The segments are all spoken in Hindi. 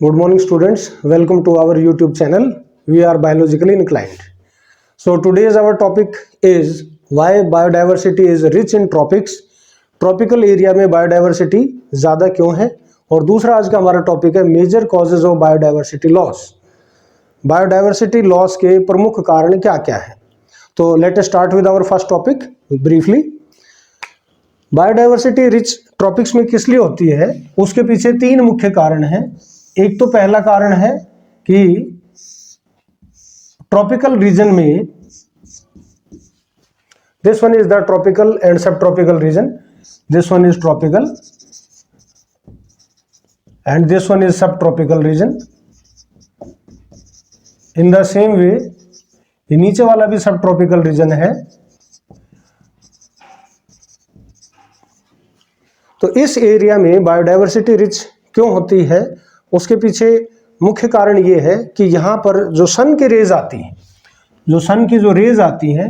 Good morning students, welcome to our YouTube channel. We are biologically inclined. So today's our topic is why biodiversity is rich in tropics. Tropical area में बायोडाइवर्सिटी ज़्यादा क्यों है। और दूसरा आज का हमारा टॉपिक है major causes of biodiversity loss. Biodiversity loss के प्रमुख कारण क्या क्या है। तो let us start with our first topic briefly. Biodiversity rich tropics में किस लिए होती है, उसके पीछे तीन मुख्य कारण हैं। एक तो पहला कारण है कि ट्रॉपिकल रीजन में, this one is the tropical and sub tropical region, this one is tropical and this one is sub tropical region. In the same way ये नीचे वाला भी सब ट्रॉपिकल रीजन है। तो इस एरिया में बायोडाइवर्सिटी रिच क्यों होती है, उसके पीछे मुख्य कारण ये है कि यहाँ पर जो सन की रेज आती हैं, जो सन की जो रेज आती हैं,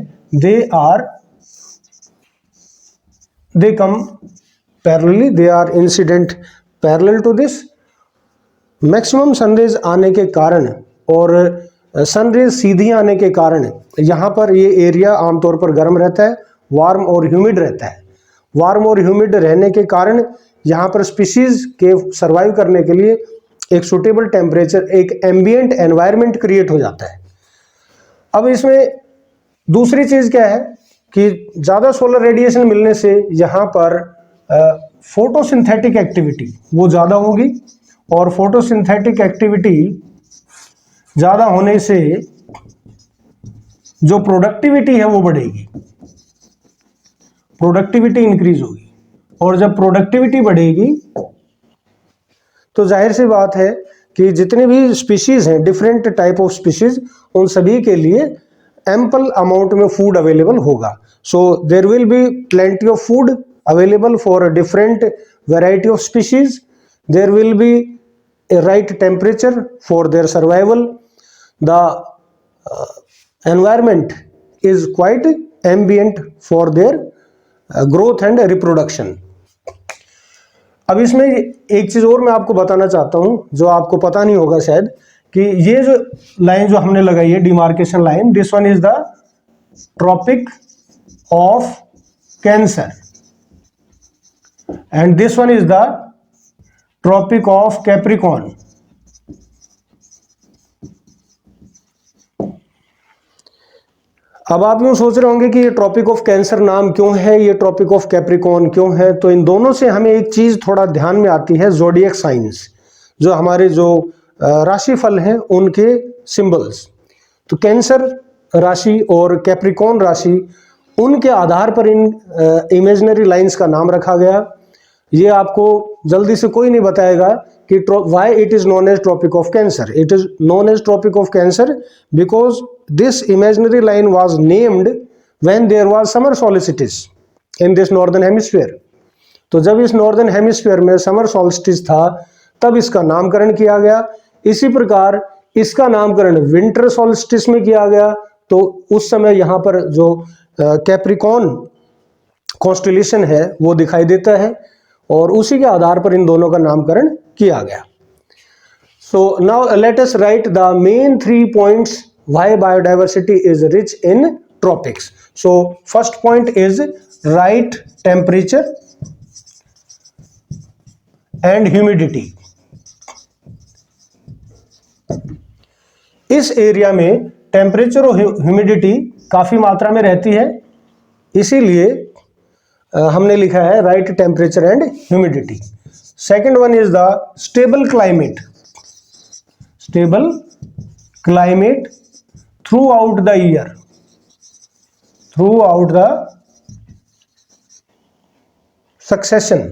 they come parallelly, they are incident parallel to this. Maximum sun rays आने के कारण और सनरेज सीधी आने के कारण यहाँ पर ये एरिया आमतौर पर गर्म रहता है, वार्म और ह्यूमिड रहता है। वार्म और ह्यूमिड रहने के कारण यहाँ पर स्पीशीज के सर्वाइव करने के लिए एक सुटेबल टेम्परेचर, एक एम्बिएंट एनवायरनमेंट क्रिएट हो जाता है। अब इसमें दूसरी चीज़ क्या है कि ज़्यादा सोलर रेडिएशन मिलने से यहाँ पर फोटोसिंथेटिक एक्टिविटी वो ज़्यादा होगी, और फोटोसिंथेटिक एक्टिविटी ज़्यादा होने से जो प्रोडक्टिविटी है वो बढ़ेगी, प्रोडक्टिविटी इंक्रीज होगी। और जब प्रोडक्टिविटी बढ़ेगी तो जाहिर सी बात है कि जितने भी स्पीशीज हैं, डिफरेंट टाइप ऑफ स्पीशीज, उन सभी के लिए एम्पल अमाउंट में फूड अवेलेबल होगा। So there will be plenty of food available for different variety of species. There will be a right temperature for their survival. The environment is quite ambient for their growth and reproduction. अब इसमें एक चीज़ और मैं आपको बताना चाहता हूँ जो आपको पता नहीं होगा शायद, कि ये जो लाइन जो हमने लगाई है, demarcation line, this one is the Tropic of Cancer and this one is the Tropic of Capricorn. अब आप यूं सोच रहे होंगे कि ये ट्रॉपिक ऑफ कैंसर नाम क्यों है, ये ट्रॉपिक ऑफ कैप्रिकॉर्न क्यों है। तो इन दोनों से हमें एक चीज थोड़ा ध्यान में आती है, ज़ोडिएक साइंस, जो हमारे जो राशिफल हैं उनके सिंबल्स। तो कैंसर राशि और कैप्रिकॉर्न राशि, उनके आधार पर इन इमेजिनरी लाइंस का नाम रखा गया। ये आपको जल्दी से कोई नहीं बताएगा कि why it is known as Tropic of Cancer. It is known as Tropic of Cancer because this imaginary line was named when there was summer solstice in this northern hemisphere. तो जब इस नॉर्दर्न हेमिस्फीयर में समर सॉलिस्टिस था तब इसका नामकरण किया गया। इसी प्रकार इसका नामकरण विंटर सॉलिस्टिस में किया गया। तो उस समय यहाँ पर जो कैप्रिकॉर्न कॉन्स्टेलेशन है वो दिखाई देता है, और उसी के आधार पर इन दोनों का नामकरण किया गया। So now let us right the main 3 points why biodiversity is rich in tropics. So first point is right temperature and humidity. इस एरिया में टेम्परेचर और ह्यूमिडिटी काफी मात्रा में रहती है, इसीलिए हमने लिखा है right temperature and humidity. Second one is the stable climate, stable climate through out the year, through out the succession.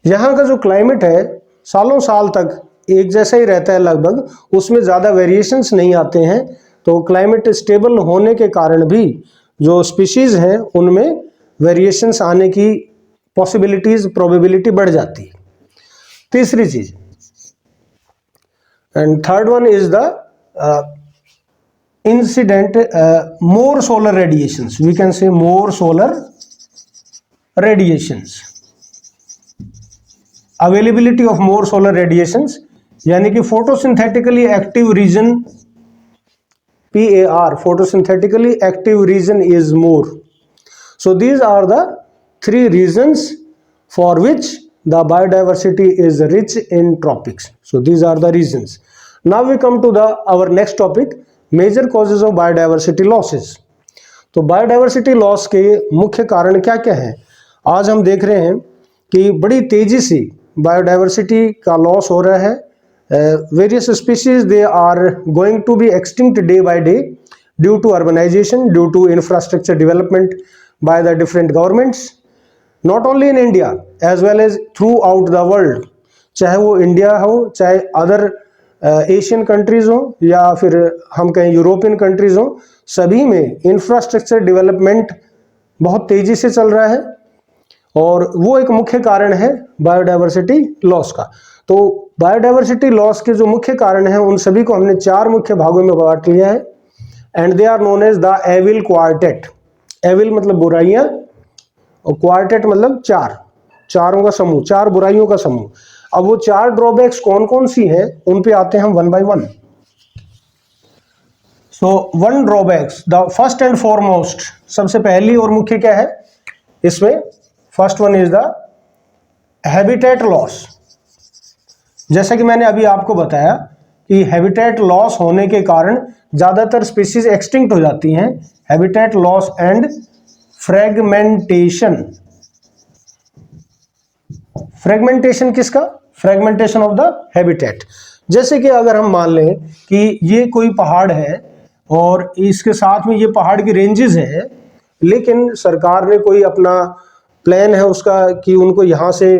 यहाँ का जो क्लाइमेट है सालों साल तक एक जैसा ही रहता है लगभग, उसमें ज़्यादा वेरिएशंस नहीं आते हैं। तो क्लाइमेट स्टेबल होने के कारण भी जो स्पीशीज हैं उनमें वेरिएशंस आने की पॉसिबिलिटीज, प्रोबेबिलिटी बढ़ जाती है। तीसरी चीज, and third one is the incident more solar radiations, we can say more solar radiations. Availability of more solar radiations, यानी कि photosynthetically active region PAR, photosynthetically active region is more. So these are the three reasons for which the biodiversity is rich in tropics. So these are the reasons. Now we come to our next topic, major causes of biodiversity losses. तो बायोडाइवर्सिटी लॉस के मुख्य कारण क्या क्या हैं? आज हम देख रहे हैं कि बड़ी तेजी से बायोडाइवर्सिटी का लॉस हो रहा है. Various species, they are going to be extinct day by day due to urbanization, due to infrastructure development by the different governments, not only in India as well as throughout the world. चाहे वो इंडिया हो, चाहे अदर एशियन कंट्रीज हो, या फिर हम कहें यूरोपियन कंट्रीज हो, सभी में इंफ्रास्ट्रक्चर डेवलपमेंट बहुत तेजी से चल रहा है और वो एक मुख्य कारण है बायोडाइवर्सिटी लॉस का. तो बायोडाइवर्सिटी लॉस के जो मुख्य कारण हैं उन सभी को हमने 4 मुख्य भागों में बांट लिया है, and they are known as the evil quartet. Evil मतलब बुराइयां और क्वार्टेट मतलब चारों का समूह, 4 बुराइयों का समूह. अब वो 4 ड्रॉबैक्स कौन कौन सी हैं उन पे आते हैं हम one by one. So one drawbacks, the first and foremost, सबसे पहली और मुख्य क्या है इसमें? First one is the habitat loss. जैसा कि मैंने अभी आपको बताया कि हैबिटेट लॉस होने के कारण ज्यादातर स्पीशीज एक्सटिंक्ट हो जाती हैं. Habitat loss and fragmentation. Fragmentation किसका? Fragmentation of the habitat. जैसे कि अगर हम मान लें कि ये कोई पहाड़ है और इसके साथ में ये पहाड़ की रेंजेस हैं, लेकिन सरकार ने कोई अपना प्लान है उसका कि उनको यहाँ से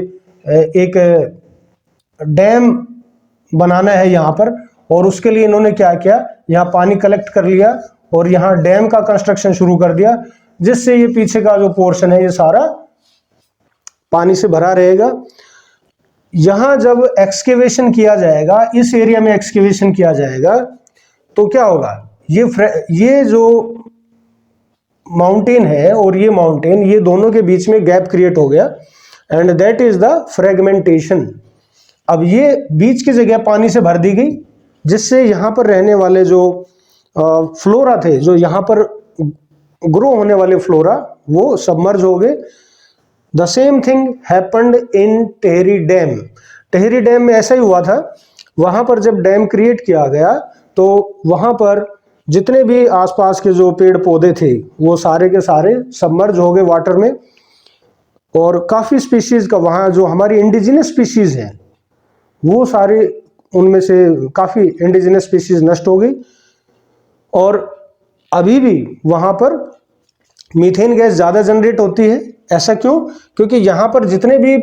एक डैम बनाना है यहाँ पर, और उसके लिए इन्होंने क्या किया, यहाँ पानी कलेक्ट कर लिया और यहाँ डैम का कंस्ट्रक्शन शुरू कर दिया, जिससे ये पीछे का जो पोर्शन है ये सारा पानी से भरा रहेगा. यहाँ जब एक्सकेवेशन किया जाएगा, इस एरिया में एक्सकेवेशन किया जाएगा, तो क्या होगा, ये जो माउंटेन है और ये माउंटेन, ये दोनों के बीच में गैप क्रिएट हो गया, and that is the fragmentation. अब ये बीच की जगह पानी से भर दी गई, जिससे यहाँ पर रहने वाले जो फ्लोरा थे, जो यहाँ पर ग्रो होने वाले फ्लोरा, वो सबमर्ज हो गए. The same thing happened in Tehri dam. Tehri dam में ऐसा ही हुआ था. वहाँ पर जब डैम क्रिएट किया गया तो वहाँ पर जितने भी आसपास के जो पेड़ पौधे थे वो सारे के सारे सबमर्ज हो गए वाटर में, और काफ़ी स्पीशीज़ का, वहाँ जो हमारी इंडिजिनस स्पीशीज़ हैं वो सारे, उनमें से काफ़ी इंडिजिनस स्पीशीज नष्ट हो गई. और अभी भी वहाँ पर मीथेन गैस ज़्यादा जनरेट होती है. ऐसा क्यों? क्योंकि यहाँ पर जितने भी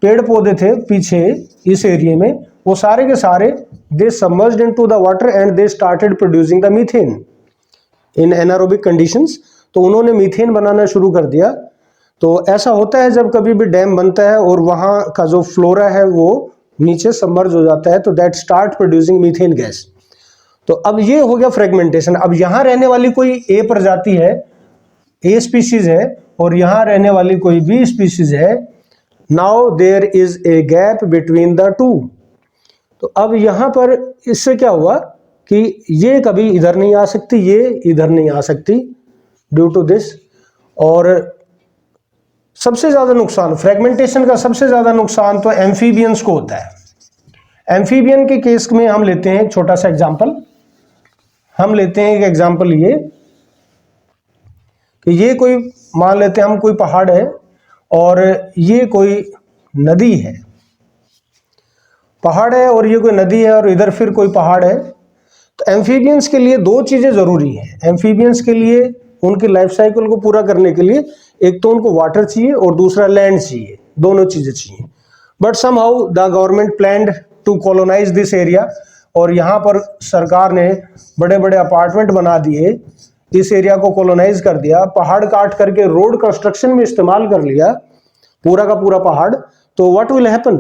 पेड़ पौधे थे पीछे इस एरिया में, वो सारे के सारे they submerged into the water and they started producing the methane in anaerobic conditions. तो उन्होंने मीथेन बनाना शुरू कर दिया. तो ऐसा होता है जब कभी भी डैम बनता है और वहाँ का जो फ्लोरा है वो नीचे सबमर्ज हो जाता है, तो that start producing methane gas. तो अब ये हो गया फ्रेगमेंटेशन. अब यहाँ रहने वाली कोई ए प्रजाति है, ए स्पीशीज है, और यहाँ रहने वाली कोई बी स्पीशीज है. Now there is a gap between the two. तो अब यहाँ पर इससे क्या हुआ कि ये कभी इधर नहीं आ सकती, ये इधर नहीं आ सकती ड्यू टू दिस. और सबसे ज्यादा नुकसान, फ्रेगमेंटेशन का सबसे ज्यादा नुकसान तो एम्फीबियंस को होता है. एम्फीबियन के केस में हम लेते हैं छोटा सा एग्जांपल. हम लेते हैं एक एग्जांपल ये कि ये कोई, मान लेते हैं हम कोई पहाड़ है और ये कोई नदी है. पहाड़ है और ये कोई नदी है और इधर फिर कोई पहाड़ है. तो एम्फीबियंस के लिए 2 चीजें जरूरी हैं. एम्फीबियंस के लिए उनकी लाइफ साइकिल को पूरा करने के लिए एक तो उनको वाटर चाहिए और दूसरा लैंड चाहिए, दोनों चीजें चाहिए. But somehow the government planned to colonise this area, और यहाँ पर सरकार ने बड़े बड़े अपार्टमेंट बना दिए, इस एरिया को कॉलोनाइज कर दिया, पहाड़ काट करके रोड कंस्ट्रक्शन में इस्तेमाल कर लिया पूरा का पूरा पहाड़. तो what will happen?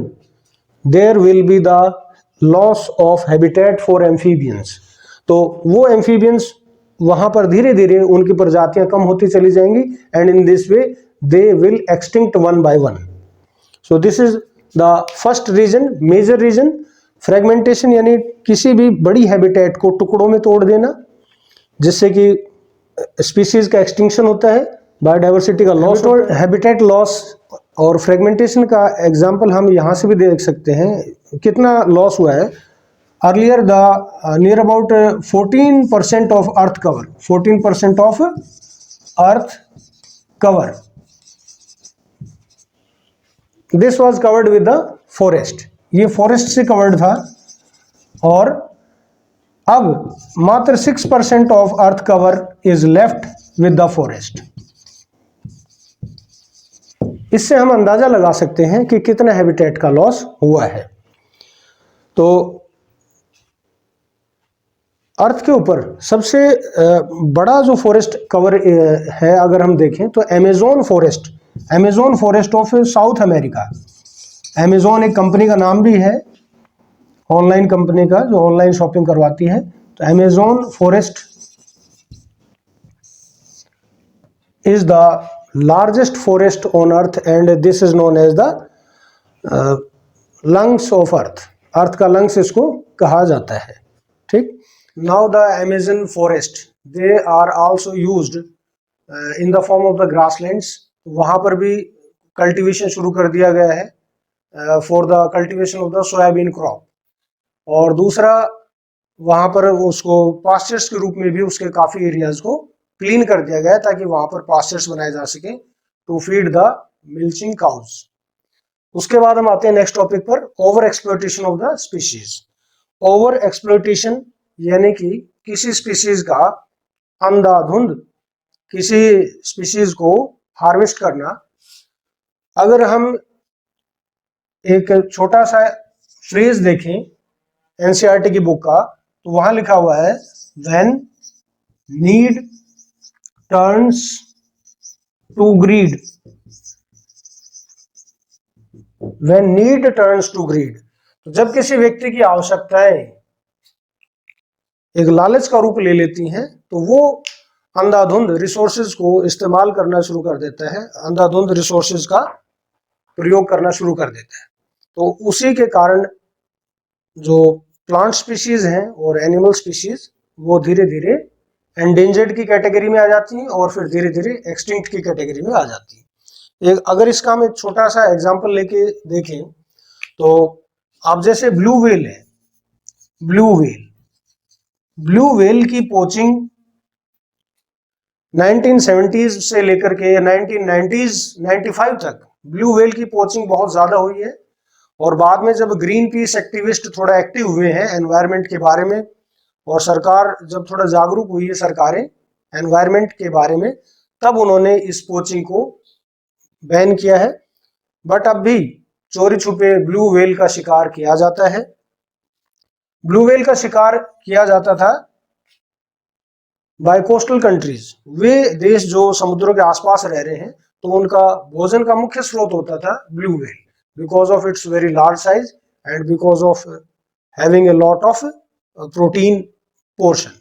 There will be the loss of habitat for amphibians. तो वो एम्फीबियंस वहां पर धीरे धीरे उनकी प्रजातियां कम होती चली जाएंगी, and in this way they will extinct one by one. So this is the first reason, major reason, fragmentation यानी किसी भी बड़ी हैबिटेट को टुकड़ों में तोड़ देना जिससे कि स्पीशीज का एक्सटिंक्शन होता है, बायोडाइवर्सिटी का लॉस होता है। हैबिटेट लॉस और फ्रेगमेंटेशन का एग्जांपल हम यहाँ से भी देख सकते हैं कितना लॉस हुआ है। Earlier the near about 14% of earth cover, 14% of earth cover, this was covered with the forest, ये फॉरेस्ट से कवर्ड था। और अब मात्र 6% of earth cover is left with the forest. इससे हम अंदाजा लगा सकते हैं कि कितना हैबिटेट का लॉस हुआ है। तो अर्थ के ऊपर सबसे बड़ा जो फॉरेस्ट कवर है अगर हम देखें तो Amazon forest, Amazon forest of south America. Amazon एक कंपनी का नाम भी है, ऑनलाइन कंपनी का जो ऑनलाइन शॉपिंग करवाती है। तो Amazon forest is the largest forest on earth and this is known as the lungs of earth, earth का लंग्स इसको कहा जाता है। ठीक, now the Amazon forest they are also used in the form of the grasslands, वहां पर भी कल्टीवेशन शुरू कर दिया गया है for the cultivation of the soybean crop. और दूसरा वहां पर उसको पास्चर्स के रूप में भी उसके काफी एरियाज को क्लीन कर दिया गया ताकि वहां पर पास्चर्स बनाए जा सके to feed the milching cows. उसके बाद हम आते हैं नेक्स्ट टॉपिक पर, over exploitation of the species. Over exploitation यानी कि किसी स्पीशीज का अंधाधुंध किसी स्पीशीज को हार्वेस्ट करना। अगर हम एक छोटा सा फ्रेज देखें एनसीईआरटी की बुक का, तो वहां लिखा हुआ है when need turns to greed, when need turns to greed. तो जब किसी व्यक्ति की आवश्यकताएं एक लालच का रूप ले लेती हैं तो वो अंधाधुंध रिसोर्सेज को इस्तेमाल करना शुरू कर देता है, अंधाधुंध रिसोर्सेज का प्रयोग करना शुरू कर देता है। तो उसी के कारण जो प्लांट स्पीशीज हैं और एनिमल स्पीशीज वो धीरे धीरे एंडेंजर्ड की कैटेगरी में आ जाती हैं और फिर धीरे धीरे एक्सटिंक्ट की कैटेगरी में आ जाती हैं। अगर इसका हम एक छोटा सा एग्जांपल लेके देखें तो आप जैसे ब्लू व्हेल है, ब्लू व्हेल की पोचिंग 1970s से लेकर के 1990s 95 तक ब्लू व्हेल की पोचिंग बहुत ज्यादा हुई है। और बाद में जब ग्रीन पीस एक्टिविस्ट थोड़ा एक्टिव हुए हैं एनवायरनमेंट के बारे में और सरकार जब थोड़ा जागरूक हुई है सरकारें एनवायरनमेंट के बारे में, तब उन्होंने इस पोचिंग को बैन किया है। बट अब भी चोरी छुपे ब्लू व्हेल का शिकार किया जाता है। ब्लू व्हेल का शिकार किया जाता था बाय कोस्टल कंट्रीज, वे देश जो समुद्रों के आसपास रह रहे हैं, तो उनका भोजन का मुख्य स्रोत होता था blue whale because of its very large size and because of having a lot of protein portion।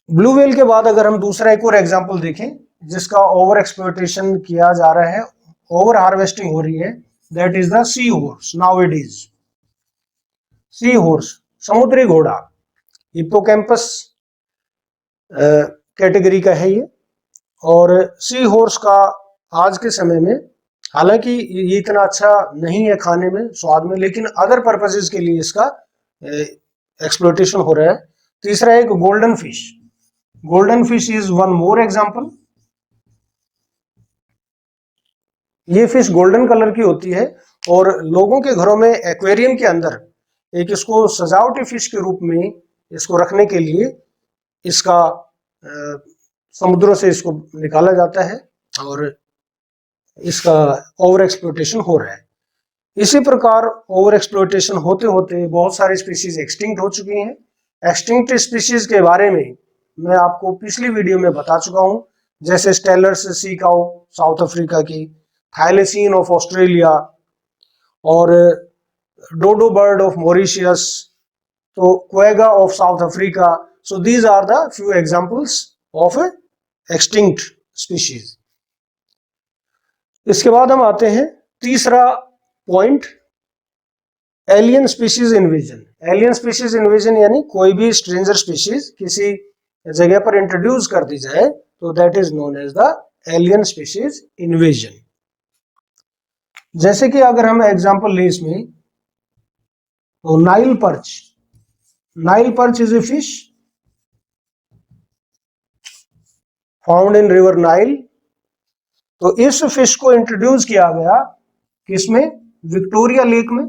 Blue whale के बाद अगर हम दूसरा एक और एग्जांपल देखें जिसका ओवर एक्सप्लॉयटेशन किया जा रहा है, ओवर हार्वेस्टिंग हो रही है, that is the sea horse. Nowadays sea horse, समुद्री घोड़ा, हिप्पोकैम्पस कैटेगरी का है ये। और सी हॉर्स का आज के समय में हालांकि ये इतना अच्छा नहीं है खाने में, स्वाद में, लेकिन अदर पर्पसेस के लिए इसका एक्सप्लॉयटेशन हो रहा है। तीसरा एक golden fish, golden fish is one more example. ये फिश गोल्डन कलर की होती है और लोगों के घरों में एक्वेरियम के अंदर एक इसको सजावटी फिश के रूप में इसको रखने के लिए इसका समुद्रों से इसको निकाला जाता है और इसका ओवर एक्सप्लॉयटेशन हो रहा है। इसी प्रकार ओवर एक्सप्लॉयटेशन होते होते बहुत सारी स्पीशीज एक्सटिंक्ट हो चुकी हैं। एक्सटिंक्ट स्पीशीज के बारे में मैं आपको पिछली वीडियो में बता चुका हूं, जैसे स्टेलर्स सी काऊ साउथ अफ्रीका की, थाइलेसीन ऑफ ऑस्ट्रेलिया और डोडो बर्ड ऑफ मॉरिशियस, तो quagga of South Africa. So these are the few examples of extinct species. इसके बाद हम आते हैं तीसरा point, alien species invasion. Alien species invasion यानी कोई भी स्ट्रेंजर स्पीशीज किसी जगह पर इंट्रोड्यूस कर दी जाए तो that is known as the alien species invasion. जैसे कि अगर हम एग्जांपल ले इसमें, तो Nile perch. Nile perch is a fish found in river Nile. तो इस फिश को इंट्रोड्यूस किया गया किसमें, विक्टोरिया लेक में।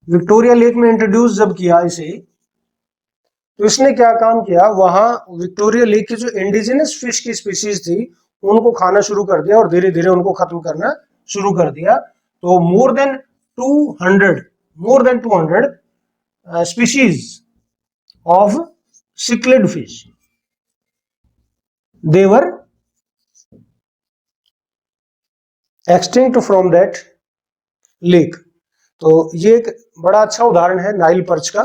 विक्टोरिया लेक में इंट्रोड्यूस जब किया इसे, तो इसने क्या काम किया, वहां विक्टोरिया लेक की जो इंडिजिनस फिश की स्पीशीज थी उनको खाना शुरू कर दिया और धीरे धीरे उनको खत्म करना शुरू कर दिया। तो more than 200 species of cichlid fish they were extinct from that lake। तो ये एक बड़ा अच्छा उदाहरण है नाइल पर्च का।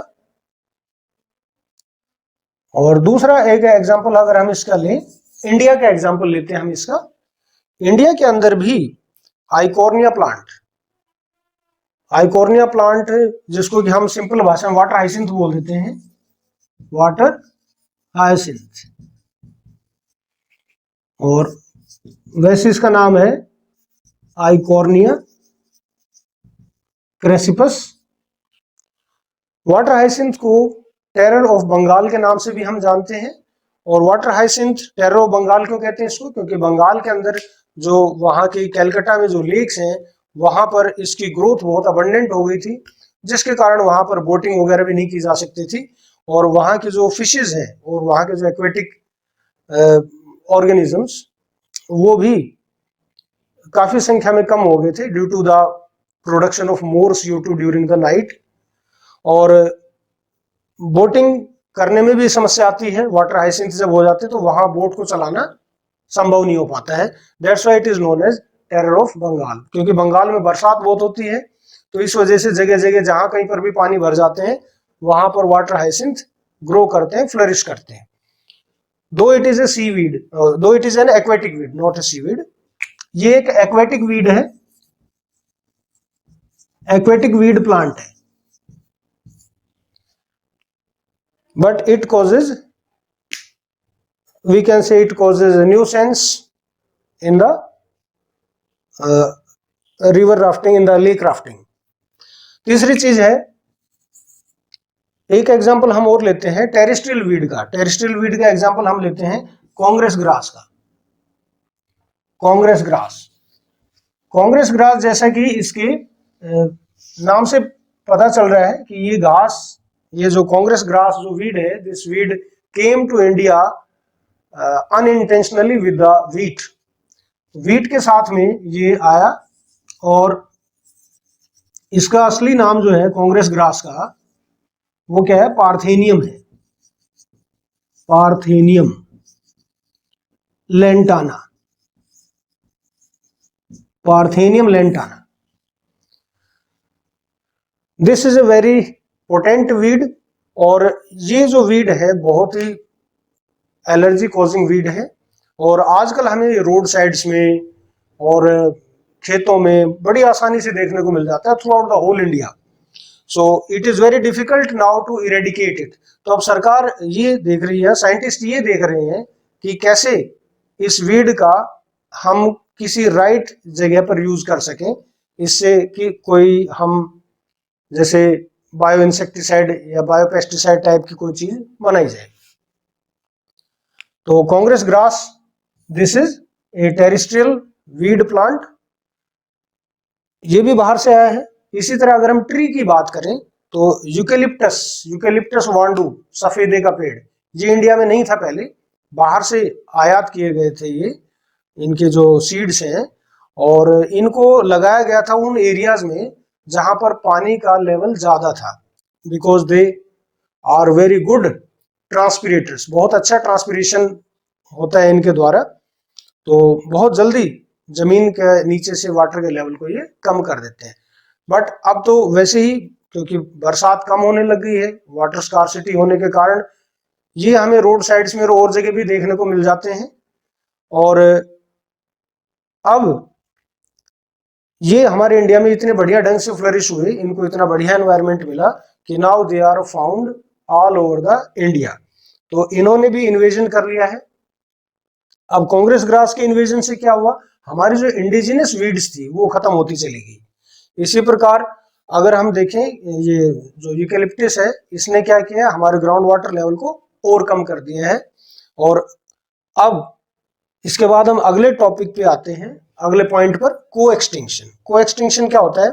और दूसरा एक एग्जांपल अगर हम इसका लें, इंडिया का एग्जांपल लेते हैं हम इसका। इंडिया के अंदर भी आइकोर्निया प्लांट, आइकोर्निया प्लांट जिसको कि हम सिंपल भाषा में वाटर हाइसिंथ बोल देते हैं, वाटर हाइसिंथ, और वैसे इसका नाम है आइकोर्निया क्रेसिपस। वाटर हाइसिंथ को टेरर ऑफ बंगाल के नाम से भी हम जानते हैं। और water hyacinth terror of Bengal क्यों कहते हैं इसको, क्योंकि बंगाल के अंदर जो वहां की कैलकाटा में जो लेक्स हैं वहां पर इसकी ग्रोथ बहुत अबंडेंट हो गई थी, जिसके कारण वहां पर बोटिंग वगैरह भी नहीं की जा सकती थी। और वहां के जो फिशेज हैं और वहां के जो एक्वेटिक ऑर्गेनिजम्स वो भी काफी संख्या में कम हो गए थे due to the production of more CO2 during the night. और बोटिंग करने में भी समस्या आती है, वाटर हाइसिंथ जब हो जाते तो वहां बोट को चलाना संभव नहीं हो पाता है। That's why it is known as terror of Bengal, क्योंकि बंगाल में बरसात बहुत होती है, तो इस वजह से जगह जगह जहां कहीं पर भी पानी भर जाते हैं वहां पर वाटर हाइसिंथ ग्रो करते हैं, फ्लरिश करते हैं। Though it is a seaweed, though it is an aquatic weed not a seaweed. ये एक एक्वेटिक वीड है, एक्वेटिक वीड प्लांट है, but it causes, we can say it causes nuisance in the river rafting, in the lake rafting. तीसरी चीज है, एक एग्जांपल हम और लेते हैं टेरेस्ट्रियल वीड का। टेरेस्ट्रियल वीड का एग्जांपल हम लेते हैं कांग्रेस ग्रास का। कांग्रेस ग्रास, कांग्रेस ग्रास जैसा कि इसके नाम से पता चल रहा है कि ये घास, ये जो कांग्रेस ग्रास जो वीड है, this weed came to India unintentionally with the wheat. Wheat के साथ में ये आया और इसका असली नाम जो है कांग्रेस ग्रास का वो क्या है, पार्थेनियम है, parthenium lantana, parthenium lantana. This is a very potent weed, और ये जो वीड है बहुत ही एलर्जी कॉजिंग वीड है। और आजकल हमें रोड साइड्स में और खेतों में बड़ी आसानी से देखने को मिल जाता है throughout the whole India. So it is very difficult now to eradicate it. तो अब सरकार ये देख रही है, साइंटिस्ट ये देख रहे हैं कि कैसे इस वीड का हम किसी राइट जगह पर यूज कर सकें, इससे कि कोई हम जैसे बायो इंसेक्टिसाइड या बायो पेस्टिसाइड टाइप की कोई चीज बनाई जाए। तो Congress grass, this is a terrestrial weed plant, ये भी बाहर से आया है। इसी तरह अगर हम ट्री की बात करें तो यूकेलिप्टस, यूकेलिप्टस वांडू, सफेदे का पेड़, ये इंडिया में नहीं था पहले, बाहर से आयात किए गए थे ये, इनके जो सीड्स हैं, और इनको लगाया गया था उन एरियाज में जहां पर पानी का लेवल ज्यादा था, because they are very good transpirators, बहुत अच्छा ट्रांसपिरेशन होता है इनके द्वारा, तो बहुत जल्दी जमीन के नीचे से वाटर के लेवल को ये कम कर देते हैं। बट अब तो वैसे ही, क्योंकि बरसात कम होने लग गई है, वाटर स्कार्सिटी होने के कारण ये हमें रोड साइड्स में और जगह भी देखने को मिल जाते हैं। और अब ये हमारे इंडिया में इतने बढ़िया ढंग से फ्लरिश हुए, इनको इतना बढ़िया एनवायरनमेंट मिला कि now they are found all over the India. तो इन्होंने भी इन्वेजन कर लिया है। अब कांग्रेस ग्रास के इन्वेजन से क्या हुआ, हमारी जो इंडिजिनस वीड्स थी वो खत्म होती चली गई। इसी प्रकार अगर हम देखें, ये जो यूकेलिप्टस है इसने क्या किया, हमारे ग्राउंड वाटर लेवल को और कम कर दिया है। और अब इसके बाद हम अगले टॉपिक पे आते हैं, अगले पॉइंट पर, को एक्सटिंक्शन। को एक्सटिंक्शन क्या होता है,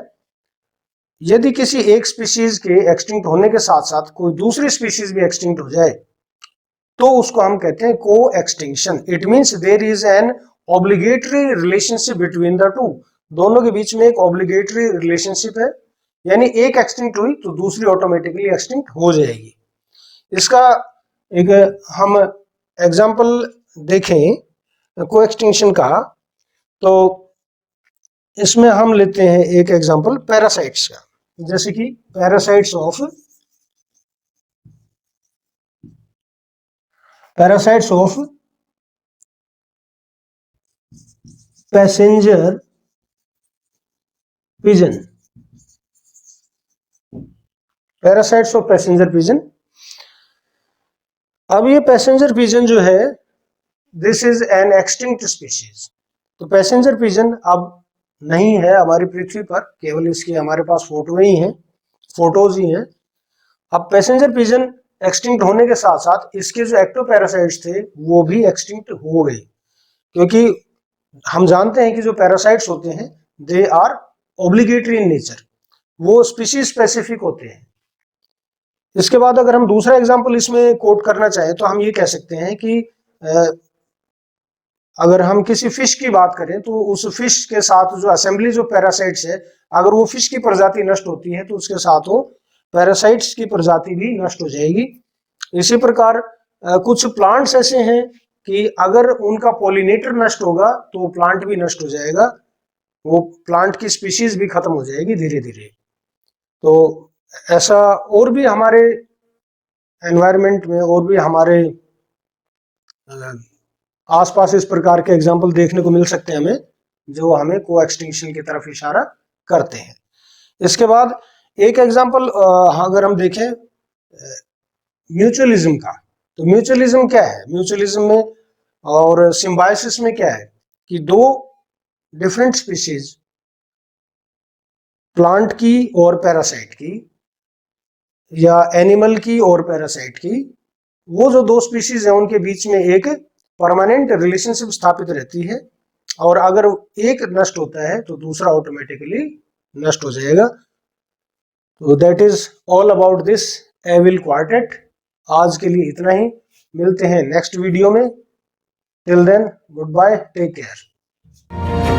यदि किसी एक स्पीशीज के एक्सटिंक्ट होने के साथ साथ कोई दूसरी स्पीशीज भी एक्सटिंक्ट हो जाए तो उसको हम कहते हैं को extinction. It means there is an obligatory relationship between the two. दोनों के बीच में एक ऑब्लिगेटरी रिलेशनशिप है, यानी एक एक्सटिंक्ट हुई तो दूसरी ऑटोमेटिकली एक्सटिंक्ट हो जाएगी। इसका एक हम एग्जांपल देखें को एक्सटिंक्शन का, तो इसमें हम लेते हैं एक एग्जांपल पैरासाइट्स का, जैसे कि parasites of passenger pigeon. Parasites of passenger pigeon. अब ये पैसेंजर पिजन जो है, this is an extinct species. तो पैसेंजर पिजन अब नहीं है हमारी पृथ्वी पर, केवल इसके हमारे पास फोटोज ही हैं। अब पैसेंजर पिजन एक्सटिंक्ट होने के साथ साथ इसके जो एक्टोपैरासाइट्स थे वो भी एक्सटिंक्ट हो गए, क्योंकि हम जानते हैं कि जो पैरासाइट्स होते हैं they are obligatory in nature, वो स्पीशीज स्पेसिफिक होते हैं। इसके बाद अगर हम दूसरा एग्जांपल इसमें कोट करना चाहें तो हम ये कह सकते हैं कि अगर हम किसी फिश की बात करें तो उस फिश के साथ जो असेंबली जो पैरासाइट्स है, अगर वो फिश की प्रजाति नष्ट होती है तो उसके साथ वो पैरासाइट्स की प्रजाति भी नष्ट हो जाएगी। इसी प्रकार कुछ प्लांट्स ऐसे हैं कि अगर उनका पॉलिनेटर नष्ट होगा तो प्लांट भी नष्ट हो जाएगा, वो प्लांट की स्पीशीज भी खत्म हो जाएगी धीरे धीरे। तो ऐसा और भी हमारे एनवायरनमेंट में और भी हमारे आसपास इस प्रकार के एग्जाम्पल देखने को मिल सकते हैं हमें, जो हमें को एक्सटिंक्शन की तरफ इशारा करते हैं। इसके बाद एक एग्जाम्पल अगर हम देखें म्यूचुअलिज्म का, तो म्यूचुअलिज्म क्या है, म्यूचुअलिज्म में और सिम्बायोसिस में क्या है कि दो डिफरेंट स्पीशीज, प्लांट की और पैरासाइट की, या एनिमल की और पैरासाइट की, वो जो दो स्पीशीज है उनके बीच में एक परमानेंट रिलेशनशिप स्थापित रहती है, और अगर एक नष्ट होता है तो दूसरा ऑटोमेटिकली नष्ट हो जाएगा। तो that is all about this evil quartet. आज के लिए इतना ही, मिलते हैं नेक्स्ट वीडियो में। Till then goodbye, take care.